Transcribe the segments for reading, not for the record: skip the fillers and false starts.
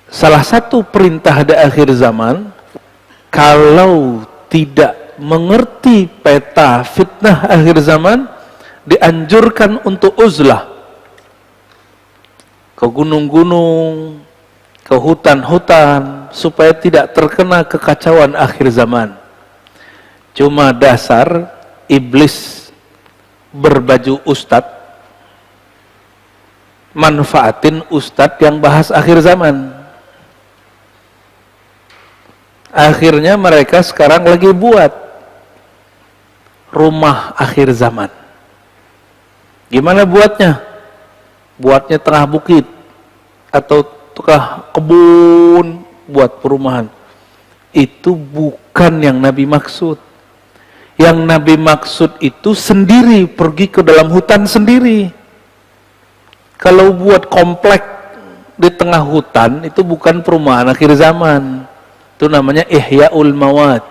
salah satu perintah di akhir zaman, kalau tidak mengerti peta fitnah akhir zaman, dianjurkan untuk uzlah ke gunung-gunung, ke hutan-hutan, supaya tidak terkena kekacauan akhir zaman. Cuma dasar iblis berbaju ustadz, manfaatin ustadz yang bahas akhir zaman. Akhirnya mereka sekarang lagi buat rumah akhir zaman. Gimana buatnya? Buatnya tengah bukit atau tengah kebun buat perumahan. Itu bukan yang Nabi maksud. Yang Nabi maksud itu sendiri, pergi ke dalam hutan sendiri. Kalau buat komplek di tengah hutan, itu bukan perumahan akhir zaman. Itu namanya ihya'ul mawat,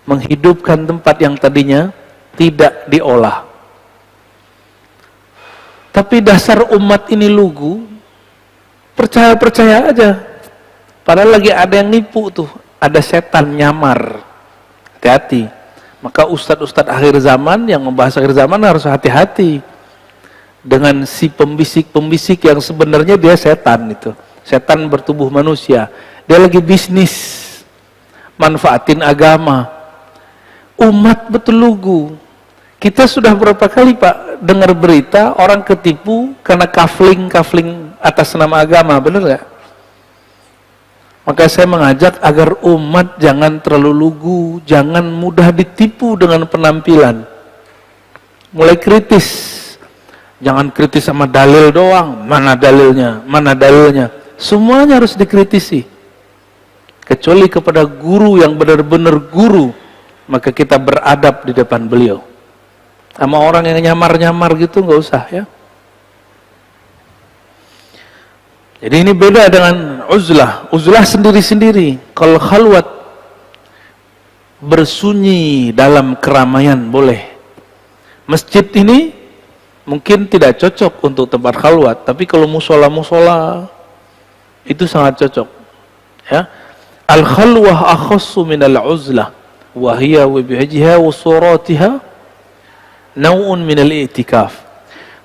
menghidupkan tempat yang tadinya tidak diolah. Tapi dasar umat ini lugu, percaya-percaya aja. Padahal lagi ada yang nipu tuh, ada setan nyamar. Hati-hati. Maka ustadz-ustadz akhir zaman yang membahas akhir zaman harus hati-hati dengan si pembisik-pembisik yang sebenarnya dia setan itu. Setan bertubuh manusia. Dia lagi bisnis, manfaatin agama. Umat betul lugu. Kita sudah berapa kali Pak dengar berita orang ketipu karena kafling atas nama agama, benar nggak? Maka saya mengajak agar umat jangan terlalu lugu, jangan mudah ditipu dengan penampilan. Mulai kritis, jangan kritis sama dalil doang. Mana dalilnya? Mana dalilnya? Semuanya harus dikritisi. Kecuali kepada guru yang benar-benar guru, maka kita beradab di depan beliau. Sama orang yang nyamar-nyamar gitu nggak usah ya. Jadi ini beda dengan uzlah. Uzlah sendiri-sendiri. Kalau khalwat, bersunyi dalam keramaian boleh. Masjid ini mungkin tidak cocok untuk tempat khalwat, tapi kalau musola-musola itu sangat cocok. Ya. Al-khalwah akhassu minal uzlah, wa hiya wa bihajha wa suratiha nau'un minal i'tikaf.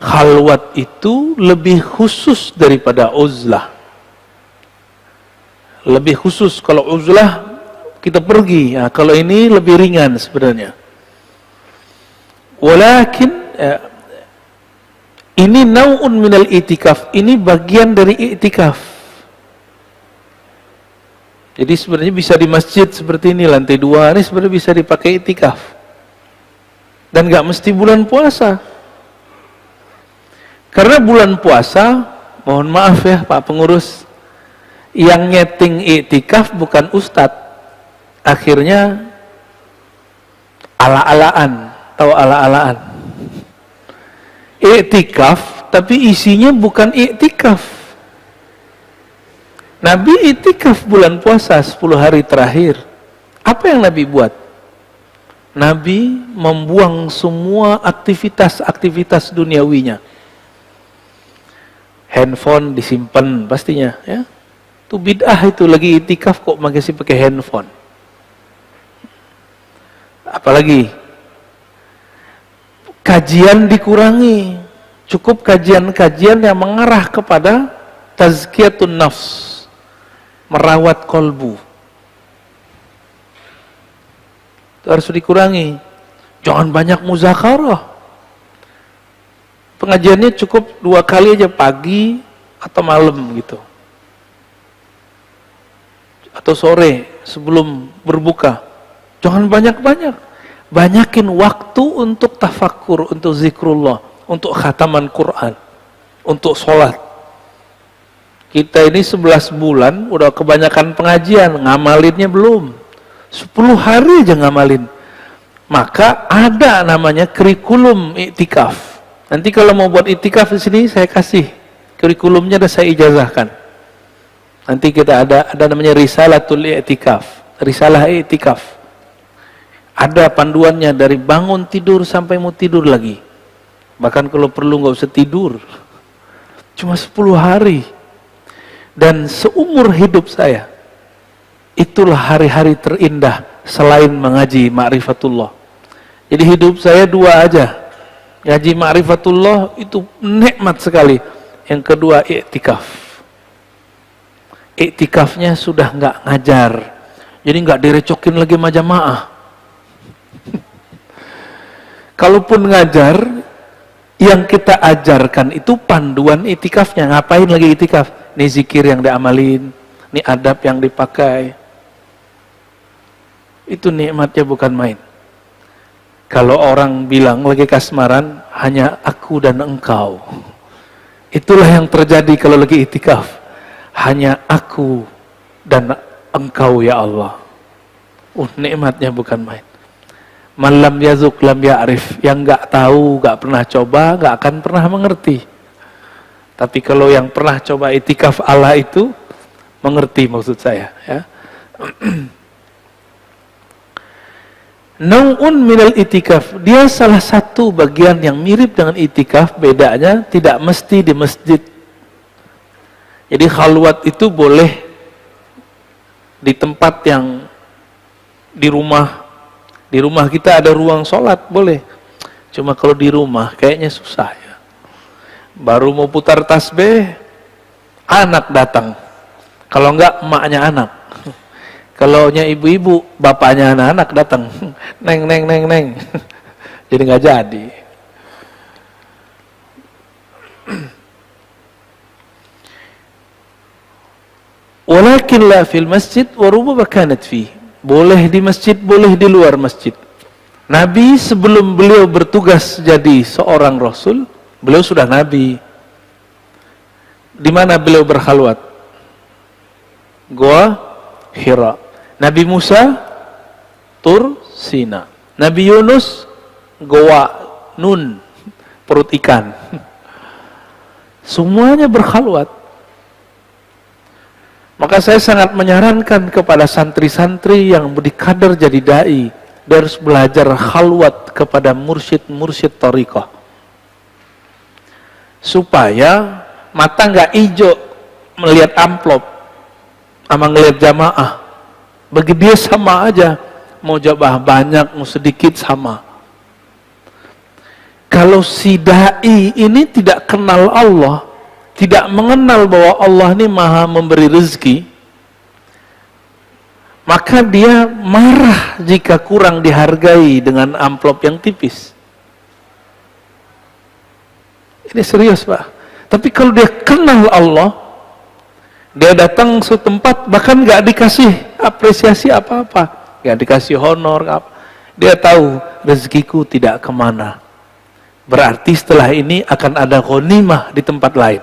Khalwat itu lebih khusus daripada uzlah. Lebih khusus. Kalau uzlah kita pergi, ya, kalau ini lebih ringan sebenarnya. Walakin ini nau'un minal i'tikaf, ini bagian dari i'tikaf. Jadi sebenarnya bisa di masjid seperti ini, lantai 2 ini sebenarnya bisa dipakai i'tikaf. Dan gak mesti bulan puasa. Karena bulan puasa, mohon maaf ya Pak Pengurus, yang nyeting i'tikaf bukan ustadz. Akhirnya ala-alaan, tahu ala-alaan. I'tikaf, tapi isinya bukan i'tikaf. Nabi i'tikaf bulan puasa 10 hari terakhir. Apa yang Nabi buat? Nabi membuang semua aktivitas-aktivitas duniawinya. Handphone disimpan pastinya, ya. Itu bid'ah itu, lagi i'tikaf kok masih pakai handphone. Apalagi kajian dikurangi. Cukup kajian-kajian yang mengarah kepada tazkiyatun nafs, merawat kolbu. Itu harus dikurangi. Jangan banyak muzakarah. Pengajiannya cukup 2 kali aja, pagi atau malam gitu. Atau sore sebelum berbuka. Jangan banyak-banyak. Banyakin waktu untuk tafakkur, untuk zikrullah, untuk khataman Quran, untuk sholat. Kita ini 11 bulan udah kebanyakan pengajian, ngamalinnya belum. 10 hari aja ngamalin. Maka ada namanya kurikulum i'tikaf. Nanti kalau mau buat i'tikaf di sini saya kasih kurikulumnya, dan saya ijazahkan. Nanti kita ada namanya risalatul i'tikaf, risalah i'tikaf. Ada panduannya dari bangun tidur sampai mau tidur lagi. Bahkan kalau perlu nggak usah tidur. Cuma 10 hari. Dan seumur hidup saya, itulah hari-hari terindah selain mengaji ma'rifatullah. Jadi hidup saya dua aja. Ngaji ma'rifatullah itu nikmat sekali. Yang kedua iktikaf. Iktikafnya sudah nggak ngajar. Jadi nggak direcokin lagi sama jamaah. Kalaupun ngajar, yang kita ajarkan itu panduan iktikafnya. Ngapain lagi iktikaf? Ini zikir yang diamalin, ini adab yang dipakai. Itu nikmatnya bukan main. Kalau orang bilang lagi kasmaran, hanya aku dan engkau. Itulah yang terjadi kalau lagi iktikaf. Hanya aku dan engkau ya Allah. Nikmatnya bukan main. Man lam yazuk lam ya'rif. Yang enggak tahu, enggak pernah coba, enggak akan pernah mengerti. Tapi kalau yang pernah coba iktikaf Allah itu mengerti maksud saya, ya. Nau'un minal itikaf, dia salah satu bagian yang mirip dengan itikaf, bedanya tidak mesti di masjid. Jadi khalwat itu boleh di tempat yang di rumah kita ada ruang sholat, boleh. Cuma kalau di rumah kayaknya susah ya. Baru mau putar tasbih, anak datang. Kalau enggak, emaknya anak. Kalau nya ibu-ibu, bapaknya anak-anak datang. Neng. Jadi nggak jadi. Walakin la fil masjid wa rubama kanat fi. Boleh di masjid, boleh di luar masjid. Nabi sebelum beliau bertugas jadi seorang rasul, beliau sudah nabi. Di mana beliau berkhalwat? Goa Hira. Nabi Musa Tur Sina. Nabi Yunus Goa Nun, perut ikan. Semuanya berkhalwat. Maka saya sangat menyarankan kepada santri-santri yang berdikadar jadi dai, dia harus belajar khalwat kepada mursyid-mursyid thariqah. Supaya mata nggak hijau melihat amplop sama ngelihat jamaah. Bagi dia sama aja, mau jamaah banyak, mau sedikit sama. Kalau si dai ini tidak kenal Allah, tidak mengenal bahwa Allah ini maha memberi rezeki, maka dia marah jika kurang dihargai dengan amplop yang tipis. Ini serius Pak. Tapi kalau dia kenal Allah, dia datang ke tempat bahkan gak dikasih apresiasi apa-apa, gak dikasih honor, dia tahu rezekiku tidak kemana. Berarti setelah ini akan ada ghanimah di tempat lain.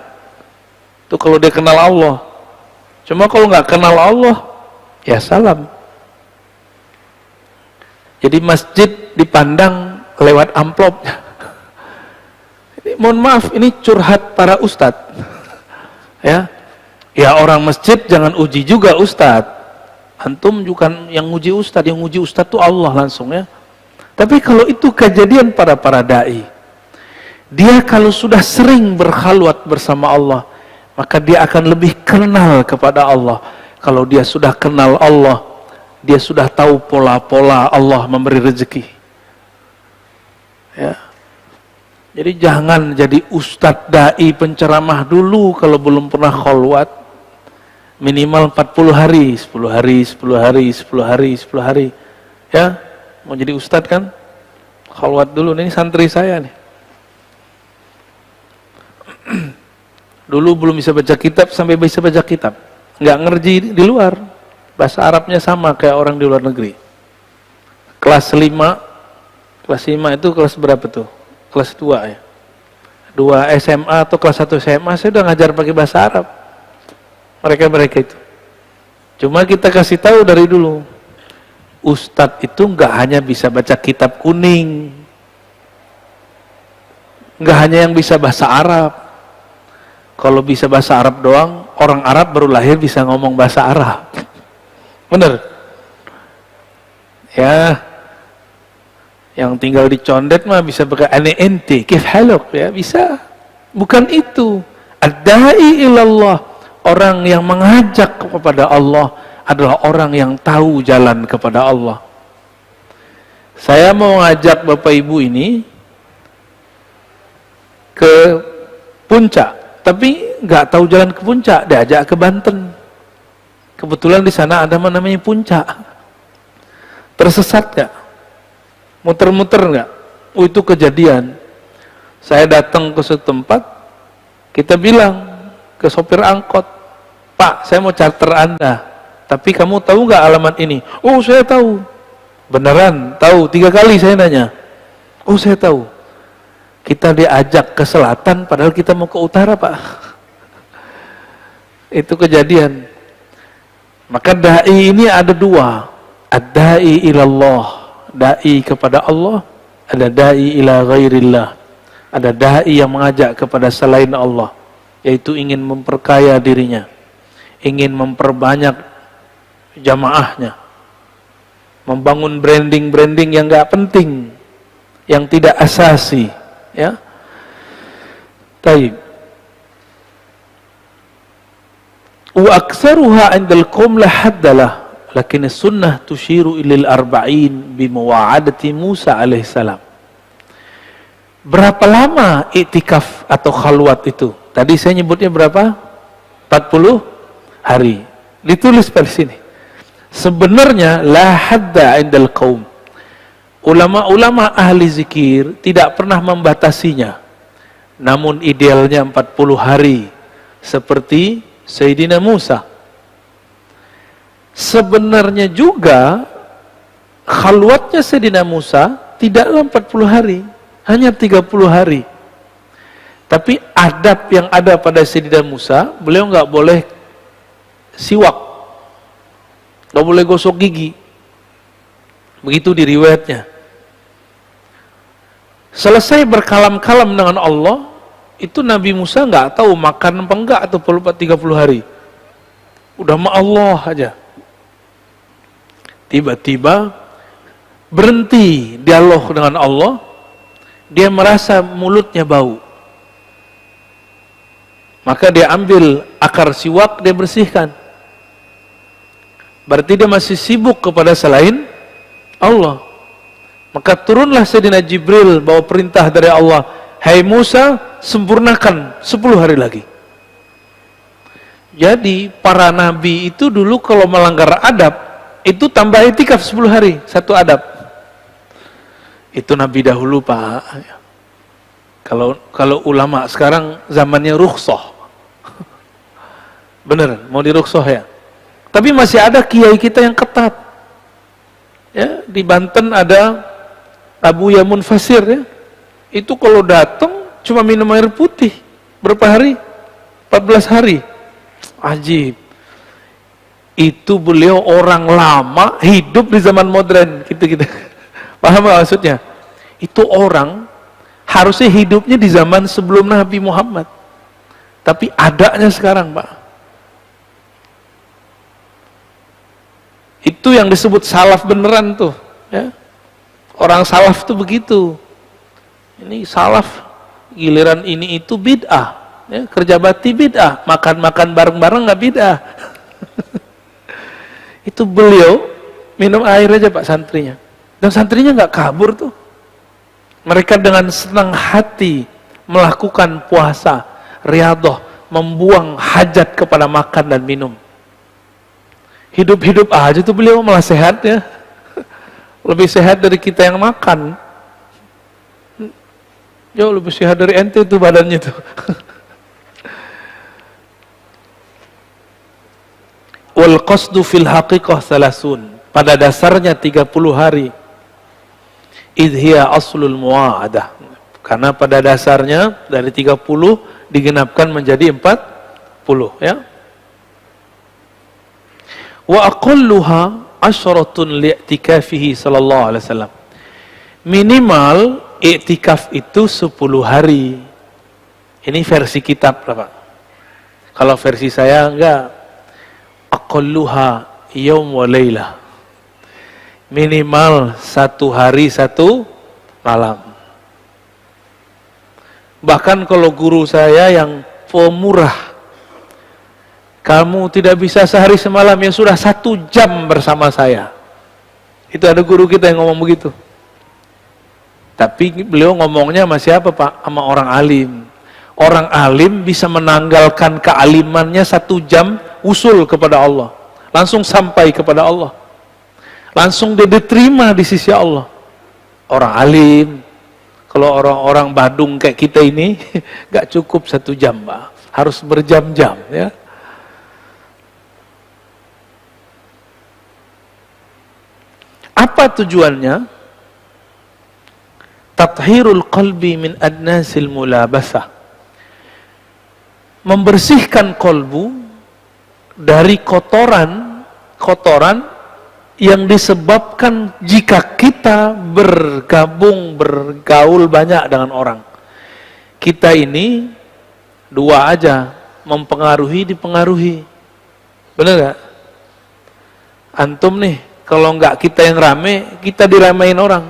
Itu kalau dia kenal Allah. Cuma kalau nggak kenal Allah, ya salam. Jadi masjid dipandang lewat amplopnya. Mohon maaf, ini curhat para ustadz. Ya orang masjid jangan uji juga ustadz. Antum bukan yang uji ustadz, yang uji ustadz itu Allah langsung ya. Tapi kalau itu kejadian pada para dai, dia kalau sudah sering berkhalwat bersama Allah, maka dia akan lebih kenal kepada Allah. Kalau dia sudah kenal Allah, dia sudah tahu pola-pola Allah memberi rezeki. Ya. Jadi jangan jadi ustadz dai penceramah dulu kalau belum pernah khalwat. Minimal 40 hari, 10 hari, 10 hari, 10 hari, 10 hari. Ya, mau jadi ustadz kan? Khalwat dulu, ini santri saya nih. Dulu belum bisa baca kitab sampai bisa baca kitab. Nggak ngerti di luar. Bahasa Arabnya sama kayak orang di luar negeri. Kelas 5 itu kelas berapa tuh? Kelas 2 ya. 2 SMA atau kelas 1 SMA saya udah ngajar pakai bahasa Arab. Mereka itu. Cuma kita kasih tahu dari dulu. Ustadz itu nggak hanya bisa baca kitab kuning. Nggak hanya yang bisa bahasa Arab. Kalau bisa bahasa Arab doang, orang Arab baru lahir bisa ngomong bahasa Arab. Bener? Ya, yang tinggal di Condet mah bisa pakai ane ente, kif haluk ya bisa. Bukan itu. Ad-da'i ilallah orang yang mengajak kepada Allah adalah orang yang tahu jalan kepada Allah. Saya mau ngajak Bapak Ibu ini ke puncak, tapi nggak tahu jalan ke puncak, diajak ke Banten. Kebetulan di sana ada namanya puncak. Tersesat nggak? Muter-muter nggak? Oh, itu kejadian. Saya datang ke suatu tempat, kita bilang ke sopir angkot, Pak, saya mau charter Anda, tapi kamu tahu nggak alamat ini? Oh, saya tahu. Beneran tahu? 3 kali saya nanya. Oh, saya tahu. Kita diajak ke selatan, padahal kita mau ke utara, Pak. Itu kejadian. Maka da'i ini ada 2. Ad-da'i ilallah, da'i kepada Allah. Ada da'i ila ghairillah, ada da'i yang mengajak kepada selain Allah, yaitu ingin memperkaya dirinya, ingin memperbanyak jamaahnya, membangun branding-branding yang gak penting, yang tidak asasi, ya. Taib. Wa aktsaruha 'indal qaum la haddalah, lakin sunnah tushiru ilal arba'in bi muwa'adati Musa alaihissalam. Berapa lama iktikaf atau khalwat itu? Tadi saya nyebutnya berapa? 40 hari. Ditulis pada sini. Sebenarnya la hadda 'indal qaum. Ulama-ulama ahli zikir tidak pernah membatasinya. Namun idealnya 40 hari seperti Sayyidina Musa. Sebenarnya juga khalwatnya Sayyidina Musa tidaklah 40 hari, hanya 30 hari. Tapi adab yang ada pada Sayyidina Musa, beliau nggak boleh siwak, nggak boleh gosok gigi. Begitu di riwayatnya. Selesai berkalam-kalam dengan Allah, itu Nabi Musa nggak tahu makan apa enggak atau 30 hari. Udah sama Allah aja. Tiba-tiba berhenti dialog dengan Allah, dia merasa mulutnya bau. Maka dia ambil akar siwak, dia bersihkan. Berarti dia masih sibuk kepada selain Allah. Maka turunlah Sayyidina Jibril bawa perintah dari Allah, hai Musa, sempurnakan 10 hari lagi. Jadi para nabi itu dulu kalau melanggar adab, itu tambah itikaf 10 hari, satu adab. Itu nabi dahulu, Pak. Kalau ulama sekarang zamannya rukhsah. Bener, mau dirukhsah ya. Tapi masih ada kiai kita yang ketat. Ya, di Banten ada Abu Yamun Fasir ya. Itu kalau datang cuma minum air putih. Berapa hari? 14 hari. Ajib. Itu beliau orang lama hidup di zaman modern gitu-gitu. Paham gak maksudnya? Itu orang harusnya hidupnya di zaman sebelum Nabi Muhammad. Tapi adanya sekarang, Pak. Itu yang disebut salaf beneran tuh, ya. Orang salaf tuh begitu. Ini salaf, giliran ini itu bid'ah, ya. Kerja bakti bid'ah, makan-makan bareng-bareng nggak bid'ah. Itu beliau minum air aja, Pak, santrinya. Dan santrinya nggak kabur tuh. Mereka dengan senang hati melakukan puasa, riyadhah, membuang hajat kepada makan dan minum. Hidup-hidup aja tuh beliau, malah sehat ya. Lebih sehat dari kita yang makan. Jauh lebih sehat dari ente tuh badannya tuh. Wal qasdu fil haqiqah salasun. Pada dasarnya 30 hari. Idhiya aslul muwa'adah. Karena pada dasarnya dari 30 digenapkan menjadi 40 ya. Wa aqalluha asyaratun li'tikafihi sallallahu alaihi wasallam. Minimal i'tikaf itu 10 hari. Ini versi kitab lah, Pak. Kalau versi saya enggak. Aqalluha yaum wa laylah. Minimal 1 hari 1 malam. Bahkan kalau guru saya yang pemurah, Kamu tidak bisa sehari semalam, ya sudah 1 jam bersama saya. Itu ada guru kita yang ngomong begitu. Tapi beliau ngomongnya sama siapa Pak? Sama orang alim. Orang alim bisa menanggalkan kealimannya 1 jam, usul kepada Allah. Langsung sampai kepada Allah. Langsung dia diterima di sisi Allah. Orang alim. Kalau orang-orang Badung kayak kita ini, gak cukup 1 jam Pak. Harus berjam-jam ya. Apa tujuannya? Tathhirul qalbi min adnasil mulabasah. Membersihkan kolbu dari kotoran yang disebabkan jika kita bergaul banyak dengan orang. Kita ini 2 aja, mempengaruhi, dipengaruhi. Benar gak? Antum nih, kalau enggak kita yang rame, kita diramein orang.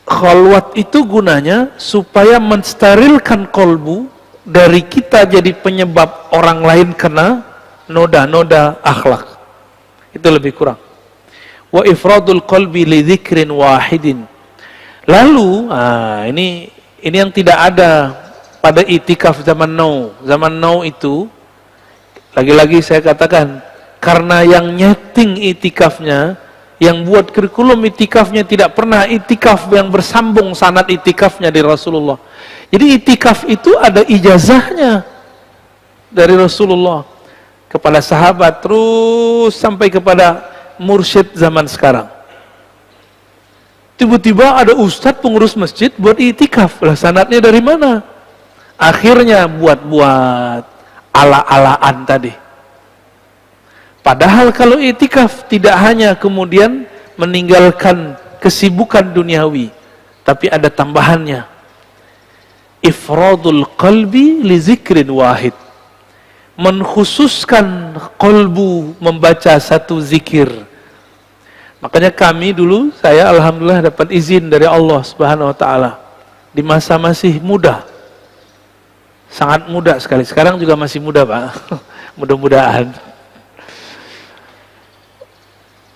Khalwat itu gunanya supaya mensterilkan kolbu dari kita jadi penyebab orang lain kena noda-noda akhlak. Itu lebih kurang. Wa ifradul qalbi li dzikrin wahidin. Lalu, ini yang tidak ada pada itikaf zaman now. Zaman now itu, lagi-lagi saya katakan, karena yang nyeting itikafnya, yang buat kurikulum itikafnya tidak pernah itikaf yang bersambung sanad itikafnya dari Rasulullah. Jadi itikaf itu ada ijazahnya dari Rasulullah kepada sahabat terus sampai kepada mursyid zaman sekarang. Tiba-tiba ada ustadz pengurus masjid buat itikaf. Lah sanadnya dari mana? Akhirnya buat ala-alaan tadi. Padahal kalau itikaf tidak hanya kemudian meninggalkan kesibukan duniawi, tapi ada tambahannya. Ifradul qalbi li zikrin wahid. Menkhususkan kolbu membaca 1 zikir. Makanya kami dulu, saya alhamdulillah dapat izin dari Allah Subhanahu wa taala di masa masih muda. Sangat muda sekali. Sekarang juga masih muda, Pak. Mudah-mudahan.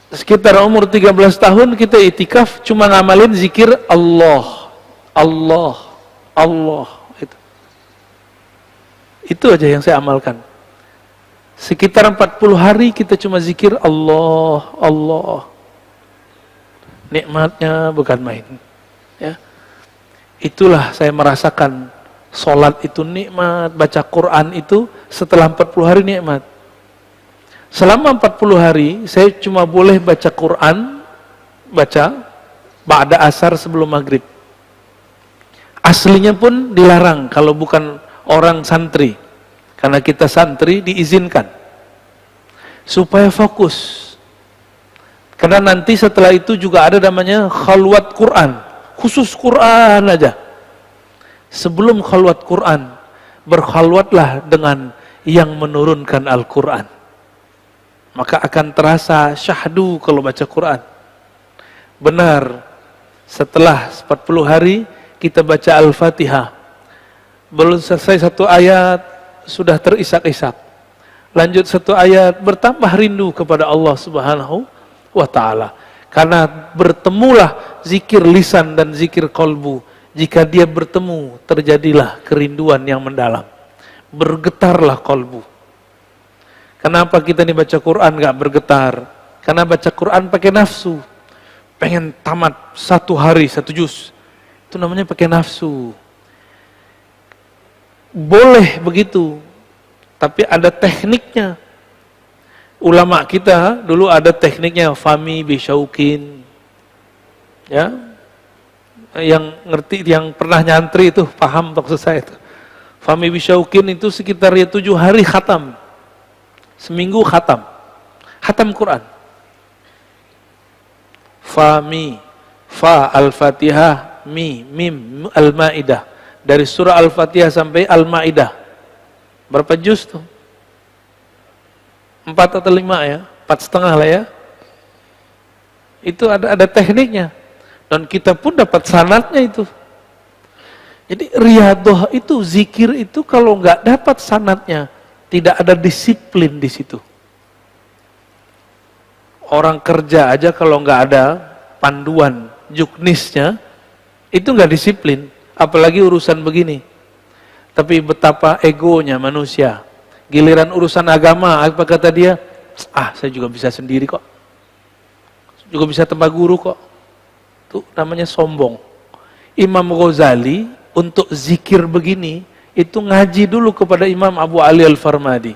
Sekitar umur 13 tahun kita itikaf cuma ngamalin zikir Allah, Allah, Allah. Itu aja yang saya amalkan. Sekitar 40 hari kita cuma zikir Allah, Allah. Nikmatnya bukan main. Ya. Itulah saya merasakan sholat itu nikmat, baca Quran itu setelah 40 hari nikmat. Selama 40 hari, saya cuma boleh baca Quran, ba'da asar sebelum maghrib. Aslinya pun dilarang kalau bukan orang santri. Karena kita santri diizinkan. Supaya fokus. Karena nanti setelah itu juga ada namanya khalwat Quran. Khusus Quran aja. Sebelum khalwat Quran, berkhalwatlah dengan yang menurunkan Al-Quran. Maka akan terasa syahdu kalau baca Quran. Benar, setelah 40 hari kita baca Al-Fatihah. Belum selesai 1 ayat, sudah terisak-isak. Lanjut 1 ayat, bertambah rindu kepada Allah Subhanahu wa ta'ala. Karena bertemulah zikir lisan dan zikir kolbu. Jika dia bertemu, terjadilah kerinduan yang mendalam. Bergetarlah kolbu. Kenapa kita nih baca Quran gak bergetar? Karena baca Quran pakai nafsu. Pengen tamat 1 hari 1 juz. Itu namanya pakai nafsu. Boleh begitu. Tapi ada tekniknya. Ulama kita dulu ada tekniknya. Fami bisyaukin. Ya. Yang ngerti, yang pernah nyantri itu paham maksud saya itu. Fami bisyaukin itu sekitar 7 hari khatam. Seminggu khatam. Khatam Quran. Fami, fa al-Fatihah, mim al-Maidah. Dari surah Al-Fatihah sampai Al-Maidah. Berapa juz tuh? 4 atau 5 ya? 4,5 lah ya. Itu ada tekniknya. Dan kita pun dapat sanadnya itu. Jadi riyadhah itu, zikir itu kalau nggak dapat sanadnya, tidak ada disiplin di situ. Orang kerja aja kalau nggak ada panduan juknisnya, itu nggak disiplin. Apalagi urusan begini. Tapi betapa egonya manusia. Giliran urusan agama, apa kata dia? Saya juga bisa sendiri kok. Juga bisa tanpa guru kok. Itu namanya sombong. Imam Ghazali untuk zikir begini, itu ngaji dulu kepada Imam Abu Ali Al-Farmadi.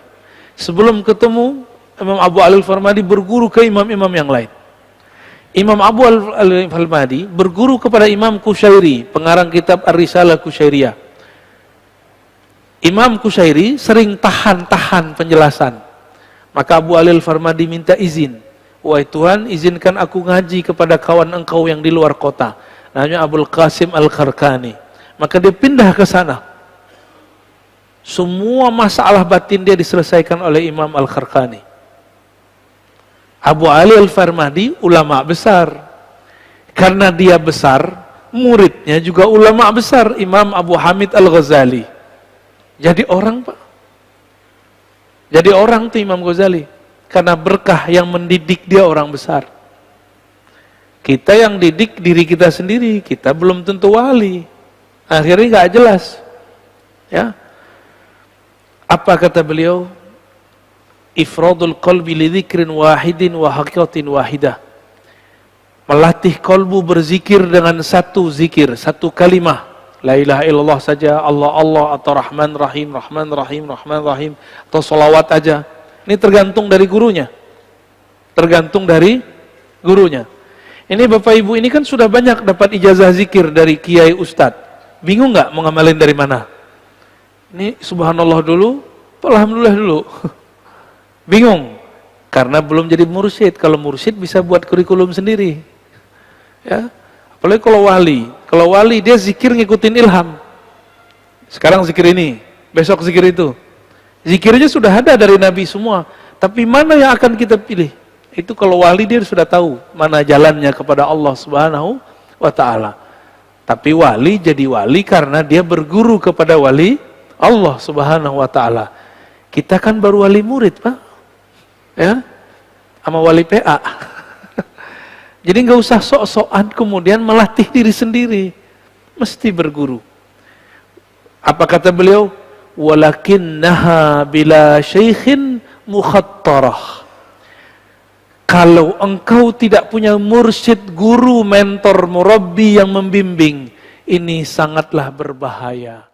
Sebelum ketemu, Imam Abu Ali Al-Farmadi berguru ke imam-imam yang lain. Imam Abu Ali Al-Farmadi berguru kepada Imam Kusyairi, pengarang kitab Ar-Risalah Kusyairiyah. Imam Kusyairi sering tahan penjelasan. Maka Abu Ali Al-Farmadi minta izin. Wahai Tuhan, izinkan aku ngaji kepada kawan engkau yang di luar kota. Namanya Abul Qasim Al-Kharkani. Maka dia pindah ke sana. Semua masalah batin dia diselesaikan oleh Imam Al-Kharkani. Abu Ali Al-Farmadi ulama besar. Karena dia besar, muridnya juga ulama besar, Imam Abu Hamid Al-Ghazali. Jadi orang, Pak. Jadi orang tuh Imam Ghazali. Karena berkah yang mendidik dia orang besar. Kita yang didik diri kita sendiri, kita belum tentu wali. Akhirnya nggak jelas. Ya. Apa kata beliau? Ifradul qalbi li dzikrin wahidin wa haqiqatin wahidah. Melatih kalbu berzikir dengan satu zikir, satu kalimah. La ilaha illallah saja, Allah Allah, atau Rahman Rahim, Rahman Rahim, Rahman Rahim, atau salawat aja. Ini tergantung dari gurunya. Tergantung dari gurunya. Ini Bapak Ibu ini kan sudah banyak dapat ijazah zikir dari kiai ustadz. Bingung nggak mau ngamalin dari mana? Ini subhanallah dulu, alhamdulillah dulu. Bingung karena belum jadi mursyid. Kalau mursyid bisa buat kurikulum sendiri. Ya. Apalagi kalau wali dia zikir ngikutin ilham. Sekarang zikir ini, besok zikir itu. Zikirnya sudah ada dari Nabi semua. Tapi mana yang akan kita pilih? Itu kalau wali dia sudah tahu mana jalannya kepada Allah Subhanahu wa ta'ala. Tapi wali jadi wali karena dia berguru kepada wali Allah Subhanahu wa ta'ala. Kita kan baru wali murid, Pak. Ya. Sama wali PA. Jadi nggak usah sok-sokan kemudian melatih diri sendiri. Mesti berguru. Apa kata beliau? Walakinnaha bila syaikhin mukhattarah. Kalau engkau tidak punya mursyid, guru, mentor, murabbi yang membimbing, ini sangatlah berbahaya.